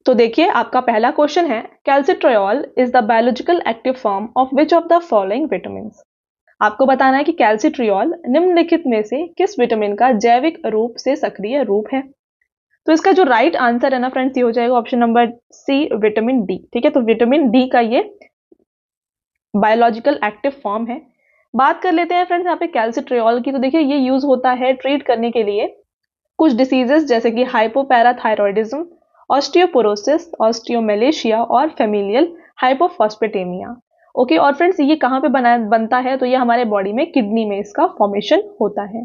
तो देखिए आपका पहला क्वेश्चन है, calcitriol is the biological active form of which of the following vitamin. आपको बताना है कि कैल्सिट्रियोल निम्नलिखित में से किस विटामिन का जैविक रूप से सक्रिय रूप है। तो इसका जो राइट आंसर है ना फ्रेंड्स, ये हो जाएगा option number C, vitamin D. ठीक है, तो विटामिन डी का ये बायोलॉजिकल एक्टिव फॉर्म है। बात कर लेते हैं फ्रेंड्स यहाँ पे कैल्सिट्रियोल की। तो देखिए ये यूज होता है ट्रीट करने के लिए कुछ डिसीजेस जैसे कि हाइपोपैराथायरॉयडिज्म, ऑस्टियोपोरोसिस, ऑस्टियोमेलेशिया और फेमिलियल हाइपोफॉस्फेटेमिया। ओके, और फ्रेंड्स ये कहाँ पे बनता है, तो ये हमारे बॉडी में किडनी में इसका फॉर्मेशन होता है।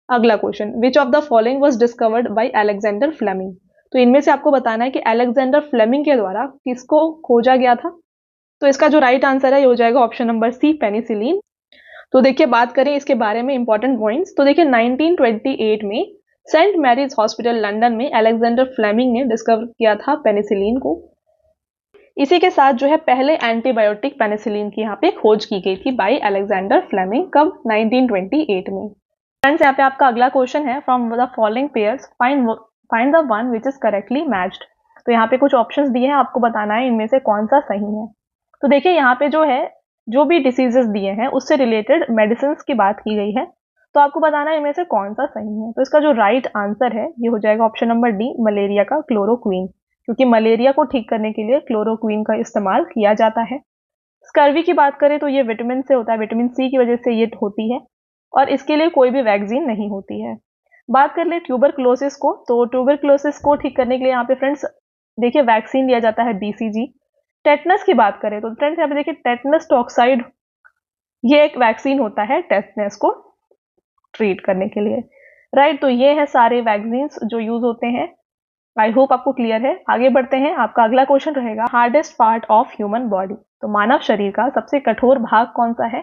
अगला question, which of the following was discovered by Alexander Fleming. तो इनमें से आपको बताना है कि अलेक्जेंडर फ्लेमिंग के द्वारा किसको खोजा गया था। तो इसका जो राइट आंसर है ये हो जाएगा ऑप्शन नंबर सी, पेनिसिलिन। तो देखिए बात करें इसके बारे में इंपॉर्टेंट पॉइंट्स, तो देखिए 1928 में सेंट मैरीज हॉस्पिटल लंदन में अलेक्जेंडर फ्लेमिंग ने डिस्कवर किया था पेनिसिलिन को। इसी के साथ जो है पहले एंटीबायोटिक पेनिसिलिन की यहाँ पे खोज की गई थी बाय अलेक्जेंडर फ्लेमिंग, कब, 1928 में। फ्रेंड्स यहाँ पे आपका अगला क्वेश्चन है, from the following pairs find the one which is correctly matched. तो यहाँ पे कुछ ऑप्शंस दिए हैं, आपको बताना है इनमें से कौन सा सही है। तो देखिए यहाँ पे जो है जो भी डिसीजेस दिए हैं उससे रिलेटेड मेडिसिन की बात की गई है, तो आपको बताना है इनमें से कौन सा सही है। तो इसका जो राइट आंसर है ये हो जाएगा ऑप्शन नंबर डी, मलेरिया का क्लोरोक्वीन, क्योंकि मलेरिया को ठीक करने के लिए क्लोरोक्वीन का इस्तेमाल किया जाता है। स्कर्वी की बात करें तो ये विटामिन से होता है, विटामिन सी की वजह से ये होती है और इसके लिए कोई भी वैक्सीन नहीं होती है। बात कर ले ट्यूबरक्लोसिस को, तो ट्यूबरक्लोसिस को ठीक करने के लिए यहाँ पे फ्रेंड्स देखिए वैक्सीन दिया जाता है, बीसीजी। टेटनस की बात करें तो फ्रेंड्स यहाँ पे देखिए टेटनस टॉक्साइड, ये एक वैक्सीन होता है टेटनस को ट्रीट करने के लिए, राइट। तो ये है सारे वैक्सीन जो यूज होते हैं। आई होप आपको क्लियर है। आगे बढ़ते हैं, आपका अगला क्वेश्चन रहेगा, hardest part of human body. तो मानव शरीर का सबसे कठोर भाग कौन सा है।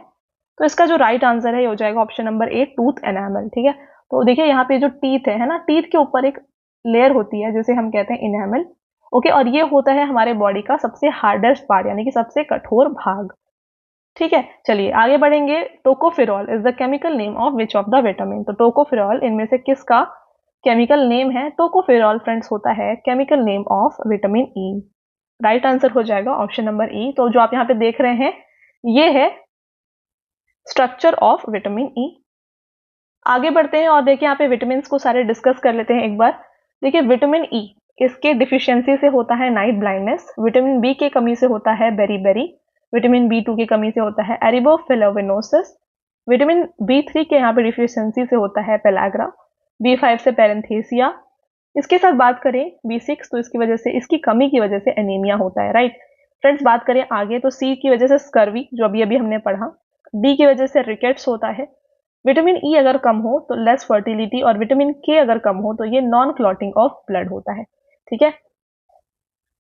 तो इसका जो राइट आंसर है ये हो जाएगा ऑप्शन नंबर ए, टूथ एनामल। ठीक है, तो देखिए यहाँ पे जो टीथ है ना, टीथ के ऊपर एक लेयर होती है जिसे हम कहते हैं इनेमल। ओके, और ये होता है हमारे बॉडी का सबसे हार्डेस्ट पार्ट, यानी कि सबसे कठोर भाग। ठीक है, चलिए आगे बढ़ेंगे। Tocopherol is the chemical name of which of the vitamin. तो टोकोफेरॉल इनमें से किसका केमिकल नेम है। टोकोफेरॉल फ्रेंड्स होता है chemical name of vitamin E. Right answer हो जाएगा ऑप्शन नंबर ई। तो जो आप यहाँ पे देख रहे हैं ये है स्ट्रक्चर ऑफ विटामिन ई। आगे बढ़ते हैं और देखिए यहाँ पे विटामिन को सारे डिस्कस कर लेते हैं एक बार। देखिए विटामिन ई, इसके डिफिशियंसी से होता है नाइट ब्लाइंडनेस, विटामिन बी की कमी से होता है बेरीबेरी, विटामिन बी2 की कमी से होता है एरिबोफ्लेविनोसिस, विटामिन बी3 के यहाँ पे डिफिशियंसी से होता है पेलाग्रा, बी5 से पैरेंथेसिया। इसके साथ बात करें बी6, तो इसकी वजह से, इसकी कमी की वजह से एनीमिया होता है, राइट। फ्रेंड्स बात करें आगे तो सी की वजह से स्कर्वी, जो अभी अभी हमने पढ़ा, डी की वजह से रिकेट्स होता है, विटामिन ई अगर कम हो तो लेस फर्टिलिटी, और विटामिन के अगर कम हो तो ये नॉन क्लॉटिंग ऑफ ब्लड होता है। ठीक है,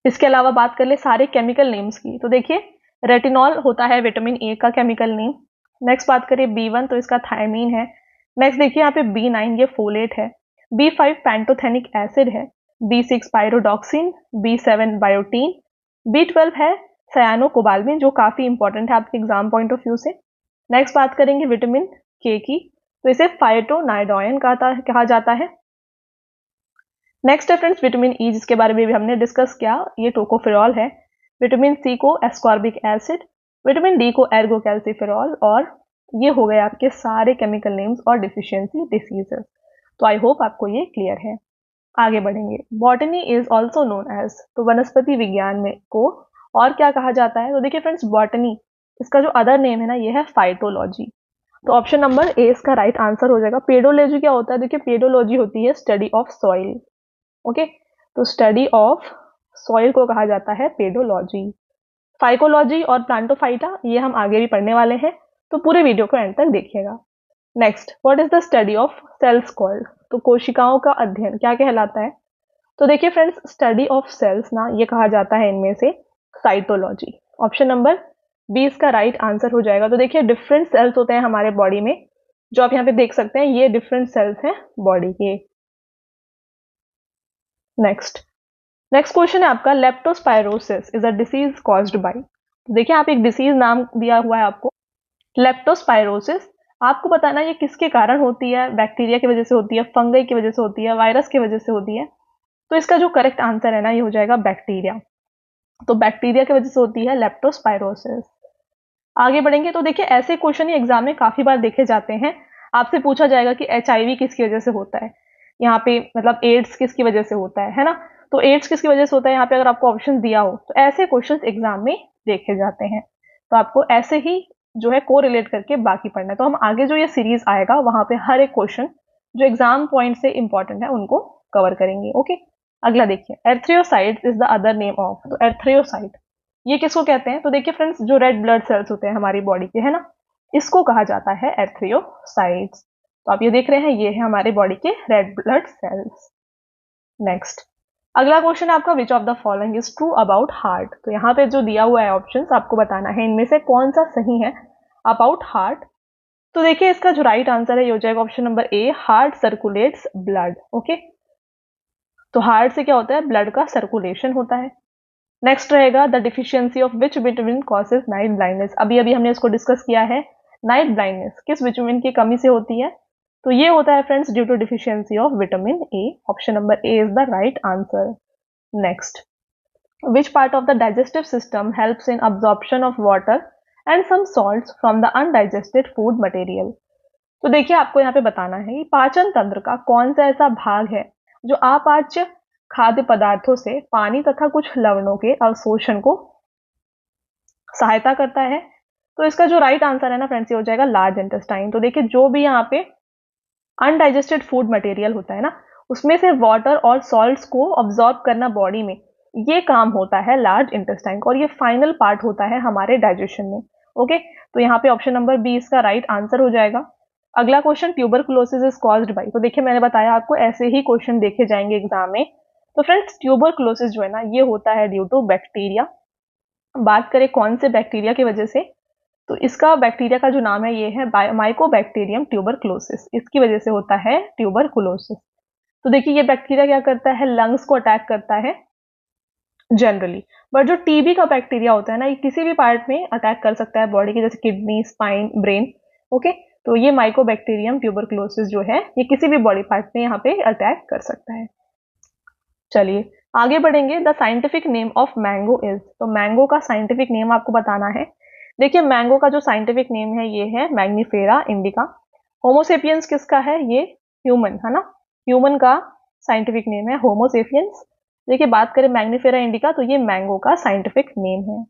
इसके अलावा बात कर ले सारे केमिकल नेम्स की। तो देखिए रेटिनॉल होता है विटामिन ए का केमिकल नेम। नेक्स्ट बात करें बी1, तो इसका थायमीन है। नेक्स्ट देखिए यहाँ पे बी9 ये फोलेट है, बी5 पैंटोथेनिक एसिड है, बी6 पायरोडॉक्सिन, बी7 बायोटीन, बी12 है सयानोकोबाल्मिन, जो काफी इंपॉर्टेंट है आपके एग्जाम पॉइंट ऑफ व्यू से। नेक्स्ट बात करेंगे विटामिन के की, तो इसे फाइटोनाइडोयन कहा जाता है। नेक्स्ट है फ्रेंड्स विटामिन ई, जिसके बारे में भी हमने डिस्कस किया, ये टोकोफेरॉल है। विटामिन सी को एस्कॉर्बिक एसिड, विटामिन डी को एर्गोकैल्सिफेरॉल, और ये हो गए आपके सारे केमिकल नेम्स और डिफिशियंसी डिसीजेस। तो आई होप आपको ये क्लियर है। आगे बढ़ेंगे, botany is also known as, तो वनस्पति विज्ञान में को और क्या कहा जाता है। तो देखिए फ्रेंड्स बॉटनी, इसका जो अदर नेम है ना ये है फाइटोलॉजी। तो ऑप्शन नंबर ए इसका राइट आंसर हो जाएगा। पेडोलॉजी क्या होता है, देखिए पेडोलॉजी होती है स्टडी ऑफ सॉइल। ओके, तो स्टडी ऑफ सॉइल को कहा जाता है पेडोलॉजी। फाइकोलॉजी और प्लांटोफाइटा ये हम आगे भी पढ़ने वाले हैं, तो पूरे वीडियो को एंड तक देखिएगा। Next, what is the study of cells called. तो कोशिकाओं का अध्ययन क्या कहलाता है। तो देखिए फ्रेंड्स स्टडी ऑफ सेल्स ना ये कहा जाता है इनमें से साइटोलॉजी। ऑप्शन नंबर बी इसका राइट आंसर हो जाएगा। तो देखिए डिफरेंट सेल्स होते हैं हमारे बॉडी में, जो आप यहाँ पे देख सकते हैं, ये डिफरेंट सेल्स हैं बॉडी के। नेक्स्ट क्वेश्चन है आपका, leptospirosis is a disease caused by. देखिए आप एक डिसीज नाम दिया हुआ है आपको, लेप्टोस्पायरोसिस। आपको बताना ये किसके कारण होती है, बैक्टीरिया की वजह से होती है, फंगई की वजह से होती है, वायरस की वजह से होती है। तो इसका जो करेक्ट आंसर है ना ये हो जाएगा बैक्टीरिया। तो बैक्टीरिया की वजह से होती है लेप्टोस्पायरोसिस। आगे बढ़ेंगे तो देखिए ऐसे क्वेश्चन ही एग्जाम में काफी बार देखे जाते हैं। आपसे पूछा जाएगा कि HIV किसकी वजह से होता है, यहाँ पे मतलब एड्स किसकी वजह से होता है ना। तो एड्स किसकी वजह से होता है, यहाँ पे अगर आपको ऑप्शन दिया हो तो ऐसे क्वेश्चन एग्जाम में देखे जाते हैं। तो आपको ऐसे ही जो है को रिलेट करके बाकी पढ़ना है। तो हम आगे जो ये सीरीज आएगा वहां पे हर एक क्वेश्चन जो एग्जाम पॉइंट से इंपॉर्टेंट है उनको कवर करेंगे। ओके, अगला देखिए, erythrocytes is the other name of. तो एर्थ्रियोसाइट ये किसको कहते हैं, तो देखिए फ्रेंड्स जो रेड ब्लड सेल्स होते हैं हमारी बॉडी के, है ना, इसको कहा जाता है एर्थ्रियोसाइट्स। तो आप ये देख रहे हैं ये है हमारे बॉडी के रेड ब्लड सेल्स। नेक्स्ट, अगला क्वेश्चन आपका, विच of the following is true about heart. तो यहाँ पे जो दिया हुआ है ऑप्शंस आपको बताना है इनमें से कौन सा सही है अबाउट हार्ट। तो देखिए इसका जो राइट आंसर है ये हो जाएगा ऑप्शन नंबर ए, हार्ट सर्कुलेट्स ब्लड। ओके, तो हार्ट से क्या होता है, ब्लड का सर्कुलेशन होता है। नेक्स्ट रहेगा, the deficiency of which vitamin causes night blindness. अभी अभी हमने इसको डिस्कस किया है, नाइट ब्लाइंडनेस किस विटामिन की कमी से होती है, तो ये होता है friends due to deficiency of vitamin A. Option number A is the right answer. Next, which part of the digestive system helps in absorption of water and some salts from the undigested food material. तो देखिए आपको यहाँ पे बताना है कि पाचन तंत्र का कौन सा ऐसा भाग है जो अपाच्य खाद्य पदार्थों से पानी तथा कुछ लवणों के अवशोषण को सहायता करता है। तो इसका जो राइट आंसर है ना फ्रेंड्स ये हो जाएगा लार्ज इंटेस्टाइन। तो देखिए जो भी यहाँ पे अनडाइजेस्टेड फूड मटेरियल होता है ना उसमें से वाटर और सॉल्ट्स को ऑब्जॉर्ब करना बॉडी में, ये काम होता है लार्ज इंटेस्टाइन और ये फाइनल पार्ट होता है हमारे डाइजेशन में। ओके, तो यहाँ पे ऑप्शन नंबर बी इसका राइट आंसर हो जाएगा। अगला question, tuberculosis is caused by. तो देखिए मैंने बताया आपको ऐसे ही क्वेश्चन देखे जाएंगे एग्जाम में। तो फ्रेंड्स ट्यूबरकुलोसिस जो है ना ये होता है ड्यू टू बैक्टीरिया। बात करें कौन से बैक्टीरिया की वजह से, तो इसका बैक्टीरिया का जो नाम है ये है माइकोबैक्टीरियम ट्यूबरकुलोसिस, इसकी वजह से होता है ट्यूबरकुलोसिस। तो देखिए ये बैक्टीरिया क्या करता है, लंग्स को अटैक करता है जनरली, बट जो टीबी का बैक्टीरिया होता है ना ये किसी भी पार्ट में अटैक कर सकता है बॉडी के, जैसे किडनी, स्पाइन, ब्रेन। ओके, तो ये माइकोबैक्टीरियम ट्यूबरकुलोसिस जो है ये किसी भी बॉडी पार्ट में यहाँ पे अटैक कर सकता है। चलिए आगे बढ़ेंगे, the scientific name of mango is. तो मैंगो का साइंटिफिक नेम आपको बताना है। देखिए मैंगो का जो साइंटिफिक नेम है ये है मैग्नीफेरा इंडिका। होमोसेपियंस किसका है, ये ह्यूमन है ना, ह्यूमन का साइंटिफिक नेम है होमोसेपियंस। देखिए बात करें मैग्नीफेरा इंडिका तो ये मैंगो का साइंटिफिक नेम है।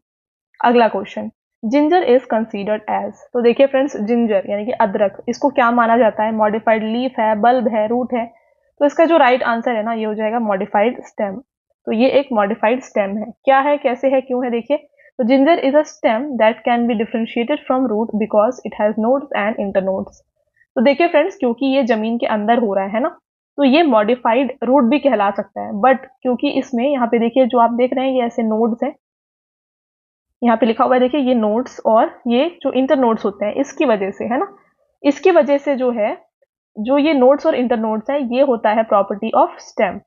अगला question, ginger is considered as. तो देखिए फ्रेंड्स जिंजर यानी कि अदरक, इसको क्या माना जाता है, मॉडिफाइड लीफ है, बल्ब है, रूट है। तो इसका जो राइट आंसर है ना ये हो जाएगा मॉडिफाइड स्टेम। तो ये एक मॉडिफाइड स्टेम है। क्या है, कैसे है, क्यों है, देखिए तो ginger is a stem that can be differentiated from root because it has nodes and internodes. तो देखिए फ्रेंड्स क्योंकि ये जमीन के अंदर हो रहा है ना तो ये मॉडिफाइड रूट भी कहला सकता है, बट क्योंकि इसमें यहाँ पे देखिए जो आप देख रहे हैं ये ऐसे नोड्स हैं, यहाँ पे लिखा हुआ है देखिए ये नोड्स और ये जो इंटर नोड्स होते हैं इसकी वजह से, है ना, इसकी वजह से जो है जो ये नोड्स और इंटर नोड्स है ये होता है प्रॉपर्टी ऑफ स्टेम।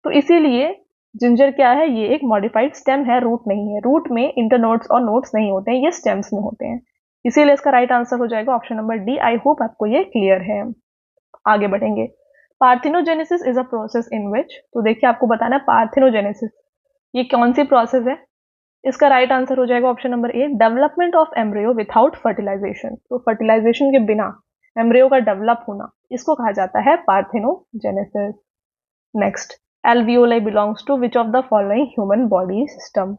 तो इसीलिए जिंजर क्या है, ये एक मॉडिफाइड स्टेम है, रूट नहीं है। रूट में इंटर नोड्स और नोड्स नहीं होते हैं, ये स्टेम्स में होते हैं। इसीलिए इसका राइट आंसर हो जाएगा option number D. I hope आपको ये क्लियर है। आगे बढ़ेंगे, parthenogenesis is a process in which. तो देखिए आपको बताना है पार्थिनोजेनेसिस ये कौन सी प्रोसेस है। इसका राइट आंसर हो जाएगा option number A, development of embryo without fertilization. तो फर्टिलाइजेशन के बिना एम्ब्रियो का डेवलप होना इसको कहा जाता है parthenogenesis. Next, alveoli belongs to which of the following human body system.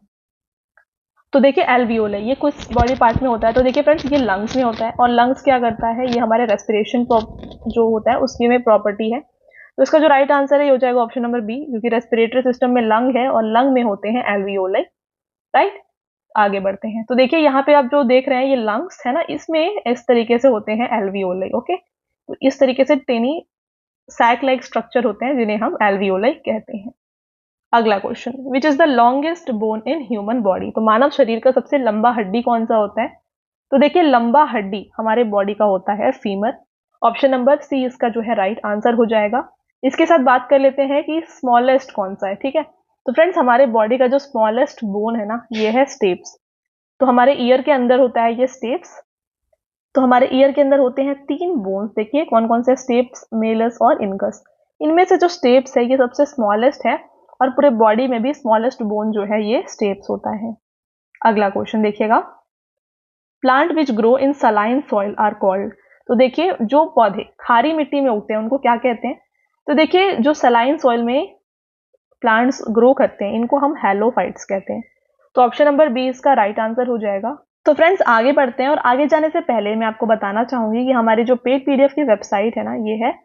तो देखिए एल्वियोलाई ये कुछ बॉडी पार्ट में होता है। तो देखिए फ्रेंड्स ये लंग्स में होता है और लंग्स क्या करता है, ये हमारे रेस्पिरेशन जो होता है उसकी में प्रॉपर्टी है। तो इसका जो राइट आंसर है ये हो जाएगा ऑप्शन नंबर बी, क्योंकि रेस्पिरेटरी सिस्टम में लंग है और लंग में होते हैं एल्वियोलाई। राइट, आगे बढ़ते हैं। तो देखिए यहाँ पे आप जो देख रहे हैं ये लंग्स है ना, इसमें इस तरीके से होते हैं एल्वियोलाई। ओके, तो इस तरीके से टेनी सैक लाइक स्ट्रक्चर होते हैं जिन्हें हम एल्वियोलाई कहते हैं। अगला question, which is the longest bone in human body. तो मानव शरीर का सबसे लंबा हड्डी कौन सा होता है। तो देखिए लंबा हड्डी हमारे बॉडी का होता है फीमर। ऑप्शन नंबर सी इसका जो है राइट आंसर हो जाएगा। इसके साथ बात कर लेते हैं कि स्मॉलेस्ट कौन सा है। ठीक है, तो फ्रेंड्स हमारे बॉडी का जो स्मॉलेस्ट बोन है ना ये है स्टेप्स। तो हमारे ईयर के अंदर होता है ये स्टेप्स। तो हमारे ईयर के अंदर होते हैं 3 बोन्स। देखिए कौन कौन से, स्टेप्स, मेलस और इनकस। इनमें से जो स्टेप्स है ये सबसे स्मॉलेस्ट है और पूरे बॉडी में भी स्मॉलेस्ट बोन जो है ये स्टेप्स होता है। अगला क्वेश्चन देखिएगा, plant which grow in saline soil are called. तो देखिए जो पौधे खारी मिट्टी में उगते हैं उनको क्या कहते हैं? तो देखिए जो सलाइन सॉइल में प्लांट्स ग्रो करते हैं इनको हम हेलोफाइट्स कहते हैं। तो ऑप्शन नंबर बी इसका राइट आंसर हो जाएगा। तो फ्रेंड्स आगे बढ़ते हैं, और आगे जाने से पहले मैं आपको बताना चाहूंगी कि हमारी जो पेड पीडीएफ की वेबसाइट है ना, ये है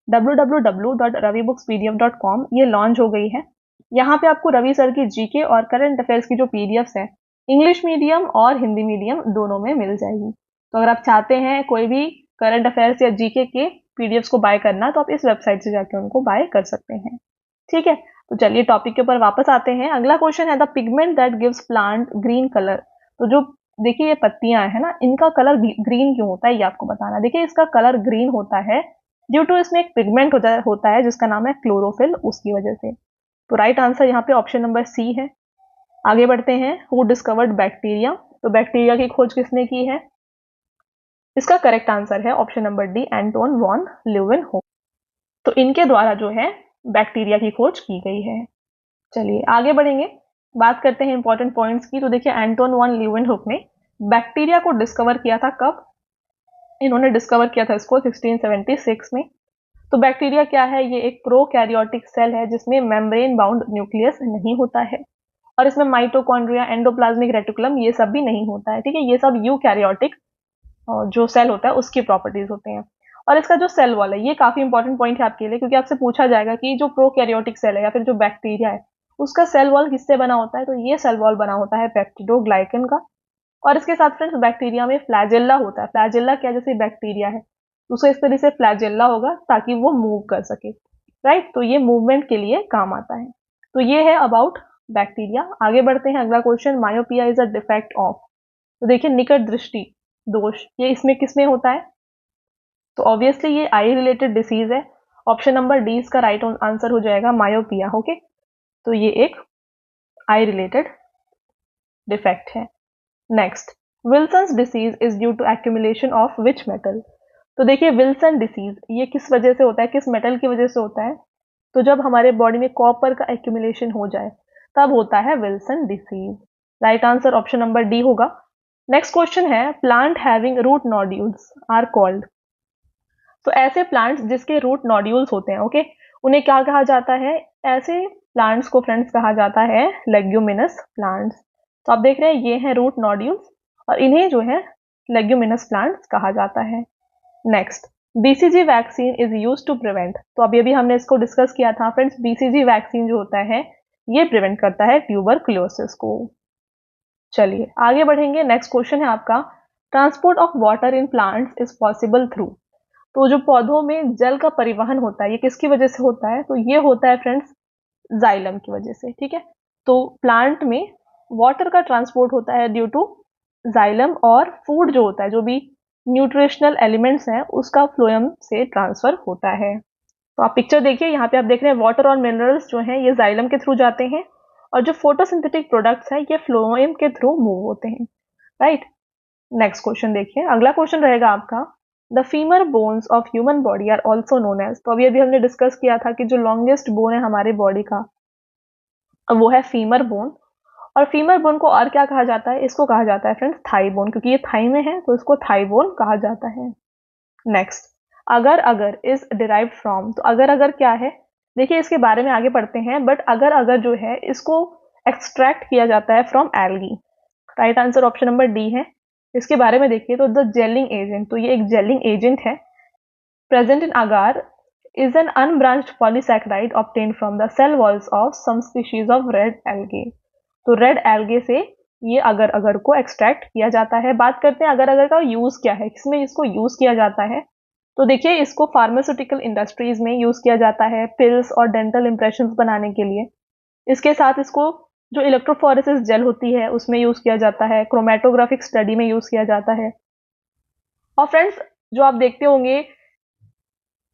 www.ravibookspdf.com। ये लॉन्च हो गई है। यहाँ पे आपको रवि सर की जीके और करंट अफेयर्स की जो पीडीएफ्स है इंग्लिश मीडियम और हिंदी मीडियम दोनों में मिल जाएगी। तो अगर आप चाहते हैं कोई भी करंट अफेयर्स या जीके के पीडीएफ्स को बाय करना, तो आप इस वेबसाइट से जाके उनको बाय कर सकते हैं। ठीक है, तो चलिए टॉपिक के ऊपर वापस आते हैं। अगला क्वेश्चन है the pigment that gives plant green colour. तो जो देखिए ये पत्तियां है ना, इनका कलर ग्रीन क्यों होता है ये आपको बताना। देखिए इसका कलर ग्रीन होता है ड्यू टू इसमें एक पिगमेंट होता है जिसका नाम है क्लोरोफिल, उसकी वजह से। तो राइट आंसर यहाँ पे ऑप्शन नंबर सी है। आगे बढ़ते हैं, हु डिस्कवर्ड बैक्टीरिया। तो बैक्टीरिया की खोज किसने की है? इसका करेक्ट आंसर है option number D, Anton van Leeuwenhoek. तो इनके द्वारा जो है बैक्टीरिया की खोज की गई है। चलिए आगे बढ़ेंगे, बात करते हैं इंपॉर्टेंट पॉइंट्स की। तो देखिए एंटोन वॉन ल्यूवेनहुक ने बैक्टीरिया को डिस्कवर किया था कब? इन्होंने डिस्कवर किया था इसको 1676 में। तो बैक्टीरिया क्या है? ये एक प्रोकैरियोटिक सेल है जिसमें मेम्ब्रेन बाउंड न्यूक्लियस नहीं होता है, और इसमें माइटोकॉन्ड्रिया, एंडोप्लाज्मिक रेटिकुलम ये सब भी नहीं होता है। ठीक है, ये सब यूकैरियोटिक जो सेल होता है उसकी प्रॉपर्टीज होते हैं। और इसका जो सेल वॉल है ये काफी इंपॉर्टेंट पॉइंट है आपके लिए, क्योंकि आपसे पूछा जाएगा कि जो प्रोकैरियोटिक सेल है या फिर जो बैक्टीरिया है उसका सेल वॉल किससे बना होता है? तो ये सेल वॉल बना होता है पेप्टिडोग्लाइकन का। और इसके साथ फ्रेंड्स बैक्टीरिया में फ्लैजेल्ला होता है। फ्लैजेल्ला क्या, जैसे बैक्टीरिया है उसे इस तरह से फ्लैजेल्ला होगा ताकि वो मूव कर सके, राइट। तो ये मूवमेंट के लिए काम आता है। तो ये है अबाउट बैक्टीरिया। आगे बढ़ते हैं, अगला question, myopia is a defect of. तो देखिए निकट दृष्टि दोष ये इसमें किसमें होता है? तो ऑब्वियसली ये आई रिलेटेड डिसीज है। ऑप्शन नंबर डी इसका राइट आंसर हो जाएगा, मायोपिया। ओके, तो ये एक आई रिलेटेड डिफेक्ट है। Next, Wilson's disease is due to accumulation of which metal. तो देखिए विल्सन डिसीज ये किस वजह से होता है, किस मेटल की वजह से होता है? तो जब हमारे बॉडी में कॉपर का एक्यूमुलेशन हो जाए तब होता है Wilson disease. Right answer option number D होगा। नेक्स्ट क्वेश्चन है, plant having root nodules are called. तो ऐसे प्लांट्स जिसके रूट नोड्यूल्स होते हैं, ओके, उन्हें क्या कहा जाता है? ऐसे प्लांट्स को फ्रेंड्स कहा जाता है लेग्यूमिनस प्लांट्स। तो आप देख रहे हैं ये हैं रूट नोड्यूल्स, और इन्हें जो है लेग्यूमिनस प्लांट्स कहा जाता है। Next, BCG vaccine is use to prevent. तो अभी अभी हमने इसको डिस्कस किया था फ्रेंड्स, बीसीजी वैक्सीन जो होता है ये प्रिवेंट करता है ट्यूबरक्लोसिस को। चलिए आगे बढ़ेंगे, नेक्स्ट क्वेश्चन है आपका, transport of water in plants is possible through. तो जो पौधों में जल का परिवहन होता है ये किसकी वजह से होता है? तो ये होता है फ्रेंड्स जाइलम की वजह से। ठीक है, तो प्लांट में वाटर का ट्रांसपोर्ट होता है ड्यू टू जाइलम, और फूड जो होता है, जो भी न्यूट्रिशनल एलिमेंट्स हैं उसका फ्लोएम से ट्रांसफर होता है। तो आप पिक्चर देखिए, यहाँ पे आप देख रहे हैं वाटर और मिनरल्स जो हैं ये जाइलम के थ्रू जाते हैं, और जो फोटोसिंथेटिक प्रोडक्ट्स हैं ये फ्लोएम के थ्रू मूव होते हैं, राइट। नेक्स्ट क्वेश्चन देखिए, अगला क्वेश्चन रहेगा आपका, the femur bones of human body are also known as. तो अभी हमने डिस्कस किया था कि जो लॉन्गेस्ट बोन है हमारे बॉडी का वो है फीमर बोन। और फीमर बोन को और क्या कहा जाता है? इसको कहा जाता है फ्रेंड्स थाई बोन, क्योंकि ये थाई में है तो इसको थाई बोन कहा जाता है। नेक्स्ट, अगर अगर इज डिराइव्ड फ्रॉम। तो अगर अगर क्या है? देखिए इसके बारे में आगे पढ़ते हैं, बट अगर अगर जो है इसको एक्सट्रैक्ट किया जाता है from algae. Right answer option number D है। इसके बारे में देखिए तो द जेलिंग एजेंट, तो ये एक जेलिंग एजेंट है। Present in agar is an unbranched polysaccharide obtained from the cell walls of some species of red algae। तो रेड एल्गे से ये अगर अगर को एक्सट्रैक्ट किया जाता है। बात करते हैं अगर अगर का यूज क्या है, किसमें इसको यूज किया जाता है? तो देखिए इसको फार्मास्यूटिकल इंडस्ट्रीज में यूज किया जाता है, पिल्स और डेंटल इंप्रेशंस बनाने के लिए। इसके साथ इसको जो इलेक्ट्रोफोरेसिस जेल होती है उसमें यूज किया जाता है, क्रोमेटोग्राफिक स्टडी में यूज किया जाता है। और फ्रेंड्स जो आप देखते होंगे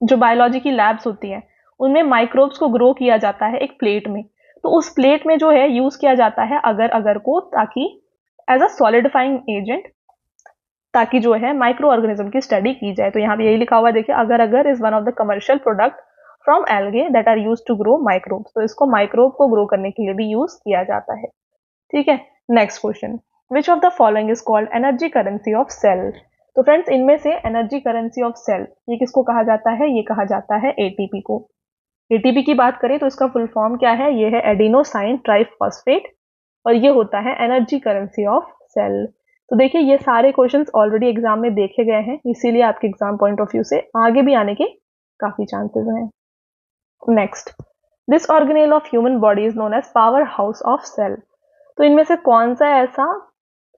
जो बायोलॉजी की लैब्स होती हैं उनमें माइक्रोब्स को ग्रो किया जाता है एक प्लेट में। तो उस प्लेट में जो है यूज किया जाता है अगर अगर को, ताकि एज अ सॉलिडिफाइंग एजेंट, ताकि जो है माइक्रो ऑर्गेनिज्म की स्टडी की जाए। तो यहाँ पे यही लिखा हुआ है देखिए, अगर अगर is one of the commercial product from algae that are use to grow microbes. तो इसको माइक्रोब को ग्रो करने के लिए भी यूज किया जाता है। ठीक है, next question, which of the following is called energy currency of cell. तो फ्रेंड्स इनमें से एनर्जी करेंसी ऑफ सेल ये किसको कहा जाता है, ये कहा जाता है एटीपी को। एटीपी की बात करें तो इसका फुल फॉर्म क्या है, ये है एडिनोसाइन ट्राइफॉस्फेट, और ये होता है एनर्जी करेंसी ऑफ सेल। तो देखिए ये सारे क्वेश्चंस ऑलरेडी एग्जाम में देखे गए हैं, इसीलिए आपके एग्जाम पॉइंट ऑफ व्यू से आगे भी आने के काफी चांसेस हैं। Next, this organelle of human body is known as power house of cell. तो इनमें से कौन सा ऐसा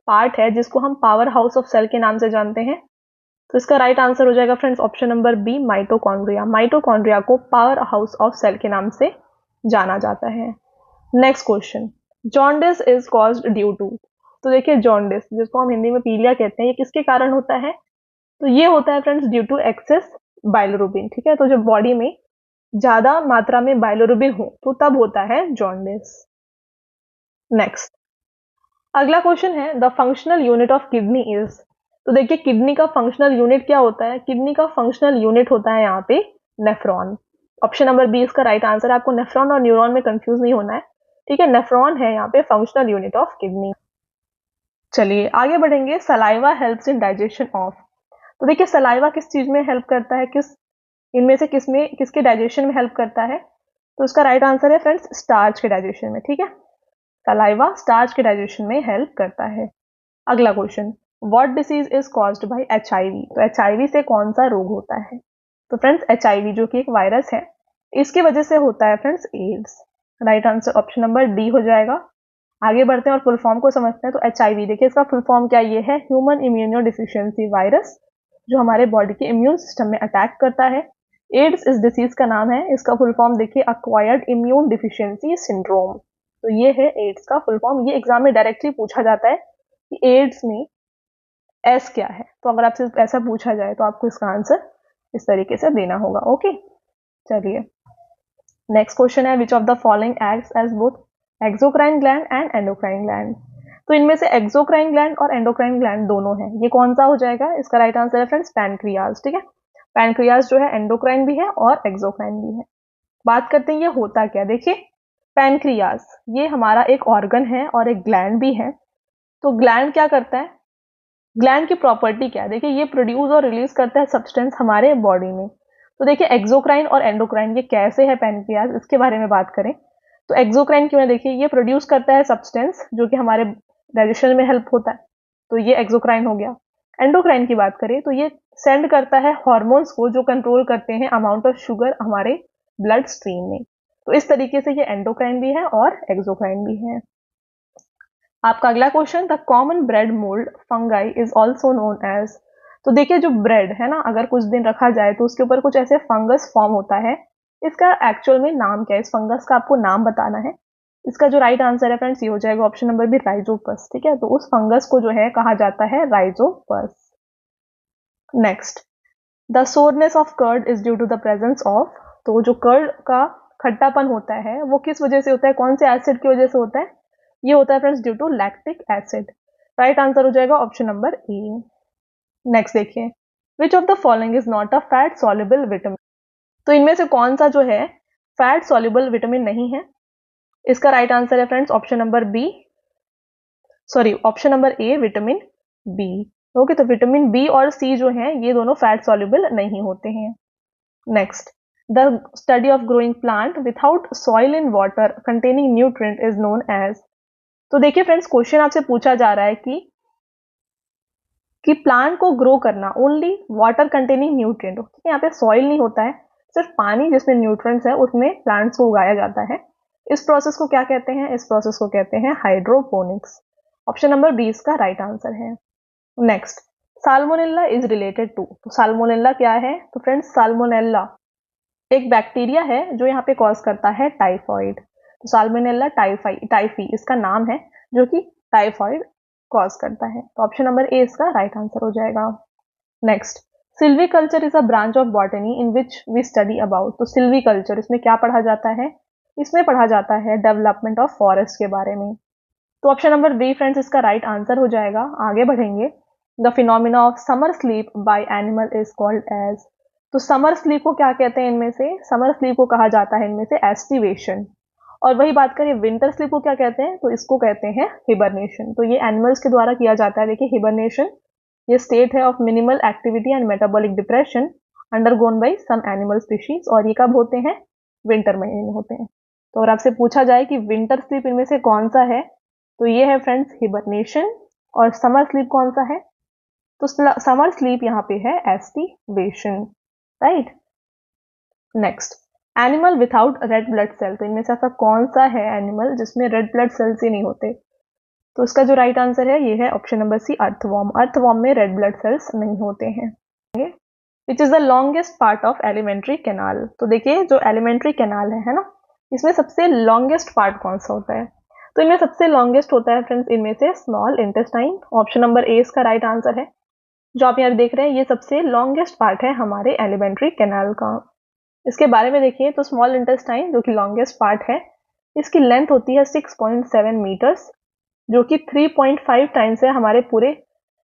पार्ट है जिसको हम पावर हाउस ऑफ सेल के नाम से जानते हैं। तो इसका राइट आंसर हो जाएगा friends option number B, mitochondria. Mitochondria को पावर हाउस ऑफ सेल के नाम से जाना जाता है। Next question, jaundice is caused due to. तो देखिए जॉन्डिस जिसको हम हिंदी में पीलिया कहते हैं, ये किसके कारण होता है। तो ये होता है फ्रेंड्स ड्यू टू एक्सेस बाइलोरुबिन। ठीक है, तो जब बॉडी में ज्यादा मात्रा में बाइलोरुबिन हो तो तब होता है जॉन्डिस। नेक्स्ट, अगला क्वेश्चन है the functional unit of kidney is. तो देखिए किडनी का फंक्शनल यूनिट क्या होता है, किडनी का फंक्शनल यूनिट होता है यहाँ पे नेफ्रॉन। ऑप्शन नंबर बी इसका राइट आंसर है। आपको नेफ्रॉन और न्यूरॉन में कंफ्यूज नहीं होना है। ठीक है, नेफ्रॉन है यहाँ पे फंक्शनल यूनिट ऑफ किडनी। चलिए आगे बढ़ेंगे, saliva helps in digestion of. तो देखिए सलाइवा किस चीज में हेल्प करता है, इनमें से किसके डाइजेशन में हेल्प करता है। तो इसका राइट आंसर है फ्रेंड्स स्टार्च के डाइजेशन में। ठीक है, सलाइवा स्टार्च के डाइजेशन में हेल्प करता है। अगला question, what disease is caused by HIV. तो एचआईवी से कौन सा रोग होता है। तो फ्रेंड्स एचआईवी जो कि एक वायरस है, इसकी वजह से होता है friends AIDS. Right answer option number D हो जाएगा। आगे बढ़ते हैं और फुल फॉर्म को समझते हैं। तो एचआईवी देखिए इसका फुल फॉर्म क्या, ये है ह्यूमन इम्यूनो डिफिशियंसी वायरस, जो हमारे बॉडी के इम्यून सिस्टम में अटैक करता है। एड्स इस डिसीज का नाम है, इसका फुल फॉर्म देखिए अक्वायर्ड इम्यून डिफिशियंसी सिंड्रोम। तो ये है एड्स का फुल फॉर्म। ये एग्जाम में डायरेक्टली पूछा जाता है कि एड्स में एस क्या है। तो अगर आपसे ऐसा पूछा जाए तो आपको इसका आंसर इस तरीके से देना होगा। ओके, चलिए नेक्स्ट क्वेश्चन है, which of the following acts as both exocrine gland and endocrine gland. तो इनमें से एक्सोक्राइन ग्लैंड और एंडोक्राइन ग्लैंड दोनों है, ये कौन सा हो जाएगा। इसका राइट आंसर है फ्रेंड्स पैनक्रियाज। ठीक है, पैनक्रियाज जो है एंडोक्राइन भी है और एक्सोक्राइन भी है। बात करते हैं ये होता क्या। देखिए पैनक्रियाज ये हमारा एक ऑर्गन है और एक ग्लैंड भी है। तो ग्लैंड क्या करता है, ग्लैंड की प्रॉपर्टी क्या है, देखिए ये प्रोड्यूस और रिलीज करता है सब्सटेंस हमारे बॉडी में। तो देखिए एक्सोक्राइन और एंडोक्राइन ये कैसे है पैनक्रियाज, इसके बारे में बात करें तो एक्सोक्राइन क्यों है, देखिए ये प्रोड्यूस करता है सब्सटेंस जो कि हमारे डाइजेशन में हेल्प होता है, तो ये एक्सोक्राइन हो गया। एंडोक्राइन की बात करें तो ये सेंड करता है हॉर्मोन्स को जो कंट्रोल करते हैं अमाउंट ऑफ शुगर हमारे ब्लड स्ट्रीम में। तो इस तरीके से ये एंडोक्राइन भी है और एक्सोक्राइन भी है। आपका अगला question, the common bread mould fungi is also known as. तो देखिए जो ब्रेड है ना, अगर कुछ दिन रखा जाए तो उसके ऊपर कुछ ऐसे फंगस फॉर्म होता है, इसका एक्चुअल में नाम क्या है, इस फंगस का आपको नाम बताना है। इसका जो राइट आंसर है फ्रेंड्स ये हो जाएगा ऑप्शन नंबर बी, राइजोपस। ठीक है, तो उस फंगस को जो है कहा जाता है Rhizopus. Next, the sourness of curd is due to the presence of. तो जो कर्ड का खट्टापन होता है वो किस वजह से होता है, कौन से एसिड की वजह से होता है, ये होता है friends due to lactic acid. Right answer हो जाएगा ऑप्शन नंबर ए। नेक्स्ट देखिए, which of the following is not a fat soluble vitamin. तो इनमें से कौन सा जो है फैट सॉल्युबल विटामिन नहीं है। इसका राइट आंसर है friends option number B, sorry option number A vitamin B. Okay, तो विटामिन बी और सी जो है ये दोनों फैट सॉल्युबल नहीं होते हैं। Next, the study of growing plant without soil in water containing nutrient is known as. तो देखिए फ्रेंड्स क्वेश्चन आपसे पूछा जा रहा है कि प्लांट को ग्रो करना ओनली वाटर कंटेनिंग न्यूट्रिएंट। यहाँ पे सॉइल नहीं होता है, सिर्फ पानी जिसमें न्यूट्रिएंट्स है उसमें प्लांट्स को उगाया जाता है। इस प्रोसेस को क्या कहते हैं, इस प्रोसेस को कहते हैं हाइड्रोपोनिक्स। ऑप्शन नंबर बी इसका राइट आंसर है। Next, salmonella is related to. तो साल्मोनेला क्या है, तो फ्रेंड्स साल्मोनेला एक बैक्टीरिया है जो यहाँ पे कॉज करता है टाइफॉइड। तो साल्मोनेला टाइफी इसका नाम है जो कि टाइफॉइड कॉज करता है। तो ऑप्शन नंबर ए इसका राइट आंसर हो जाएगा। Next, silviculture is a branch of botany in which we study about. तो सिल्वीकल्चर इसमें क्या पढ़ा जाता है, इसमें पढ़ा जाता है डेवलपमेंट ऑफ फॉरेस्ट के बारे में। तो ऑप्शन नंबर बी फ्रेंड्स इसका राइट आंसर हो जाएगा। आगे बढ़ेंगे, the phenomena of summer sleep by animal is called as. तो समर स्लीप को क्या कहते हैं इनमें से? समर स्लीप को कहा जाता है इनमें से एस्टिवेशन। और वही बात करें विंटर स्लीप को क्या कहते हैं, तो इसको कहते हैं हिबरनेशन। तो ये एनिमल्स के द्वारा किया जाता है। देखिए हिबरनेशन ये स्टेट है of minimal activity and metabolic depression undergone by some animal species, और ये कब होते हैं? विंटर महीने में होते हैं। तो अगर आपसे पूछा जाए कि विंटर स्लीप इनमें से कौन सा है, तो ये है फ्रेंड्स हिबरनेशन, और समर स्लीप कौन सा है? तो समर स्लीप यहाँ पे है aestivation, right. Next, animal without red blood cell. तो इनमें से ऐसा कौन सा है एनिमल जिसमें रेड ब्लड सेल्स ही नहीं होते? तो इसका जो राइट आंसर है ये है option number C, earthworm. Earthworm में रेड ब्लड सेल्स नहीं होते हैं। Which is the longest part of alimentary canal. तो देखिए जो एलिमेंट्री कैनाल है ना, इसमें सबसे लॉन्गेस्ट पार्ट कौन सा होता है? तो इनमें सबसे लॉन्गेस्ट होता है फ्रेंड्स इनमें से स्मॉल इंटेस्टाइन। ऑप्शन नंबर ए इसका राइट आंसर है। जो आप यहाँ देख रहे हैं ये सबसे लॉन्गेस्ट पार्ट है हमारे एलिमेंट्री कैनाल का। इसके बारे में देखिए तो स्मॉल इंटेस्टाइन जो कि लॉन्गेस्ट पार्ट है, इसकी लेंथ होती है 6.7 मीटर्स, जो कि 3.5 टाइम्स है हमारे पूरे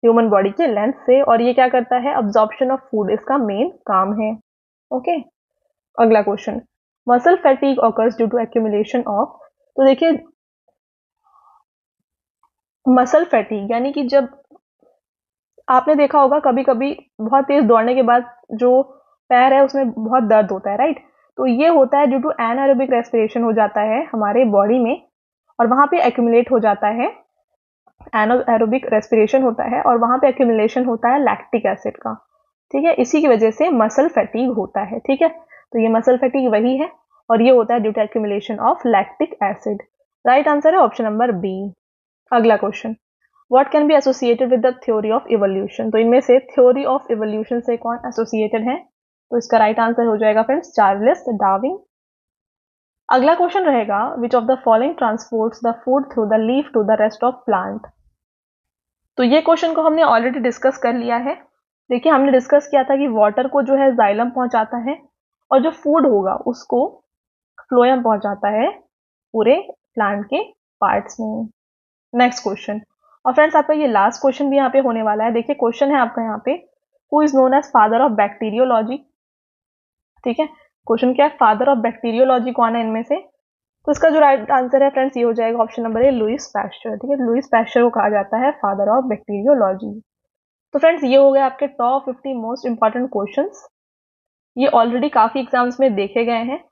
ह्यूमन बॉडी के लेंथ से। और ये क्या करता है? अब्जॉर्प्शन ऑफ फूड इसका मेन काम है। ओके, अगला question, muscle fatigue occurs due to accumulation of. तो देखिए मसल फैटीग यानी कि जब आपने देखा होगा कभी कभी बहुत तेज दौड़ने के बाद जो पैर है उसमें बहुत दर्द होता है, राइट। तो ये होता है ड्यू टू एनारोबिक रेस्पिरेशन हो जाता है हमारे बॉडी में, और वहां पे एक्यूमुलेट हो जाता है, एनारोबिक रेस्पिरेशन होता है और वहां पे एक्यूमुलेशन होता है लैक्टिक एसिड का। ठीक है, इसी की वजह से मसल फैटीग होता है। ठीक है, तो ये मसल फैटीग वही है, और ये होता है due to accumulation of lactic acid. Right answer है ऑप्शन नंबर बी। अगला question, what can be associated with the theory of evolution. तो इनमें से थ्योरी ऑफ इवोल्यूशन से कौन एसोसिएटेड है? तो इसका राइट आंसर हो जाएगा फ्रेंड्स चार्ल्स डार्विन। अगला क्वेश्चन रहेगा, which of the following transports the food through the leaf to the rest of plant. तो ये क्वेश्चन को हमने ऑलरेडी डिस्कस कर लिया है। देखिए हमने डिस्कस किया था कि वाटर को जो है जाइलम पहुंचाता है, और जो फूड होगा उसको फ्लोएम पहुंचाता है पूरे प्लांट के पार्ट्स में। नेक्स्ट क्वेश्चन, और फ्रेंड्स आपका ये लास्ट क्वेश्चन भी यहाँ पे होने वाला है। देखिए क्वेश्चन है आपका यहाँ पे, who is known as father of bacteriology. ठीक है, क्वेश्चन क्या है? फादर ऑफ बैक्टीरियोलॉजी कौन है इनमें से? तो इसका जो राइट आंसर है फ्रेंड्स ये हो जाएगा option number A, Louis Pasteur. ठीक है, लुईस पैस्चर को कहा जाता है फादर ऑफ बैक्टीरियोलॉजी। तो फ्रेंड्स ये हो गए आपके टॉप 50 मोस्ट इंपॉर्टेंट क्वेश्चंस। ये ऑलरेडी काफी एग्जाम्स में देखे गए हैं,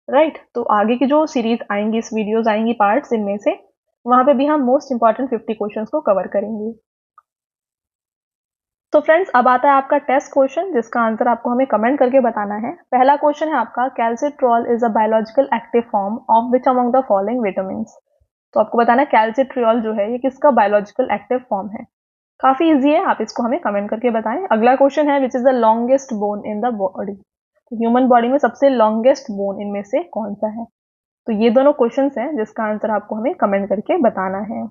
राइट। तो आगे की जो सीरीज आएंगी, इस वीडियोज आएंगी पार्ट्स इनमें से, वहां पे भी हम मोस्ट इंपॉर्टेंट 50 क्वेश्चंस को कवर करेंगे। तो फ्रेंड्स अब आता है आपका टेस्ट क्वेश्चन, जिसका आंसर आपको हमें कमेंट करके बताना है। पहला क्वेश्चन है आपका, कैल्सिट्रॉल is a biological active form of which among the following vitamins. तो आपको बताना है कैल्सिट्रियोल जो है ये किसका बायोलॉजिकल एक्टिव फॉर्म है। काफी इजी है, आप इसको हमें कमेंट करके बताएं। अगला क्वेश्चन है, विच is the longest bone in the body. तो ह्यूमन बॉडी में सबसे लॉन्गेस्ट बोन इनमें से कौन सा है? तो ये दोनों क्वेश्चंस हैं जिसका आंसर आपको हमें कमेंट करके बताना है।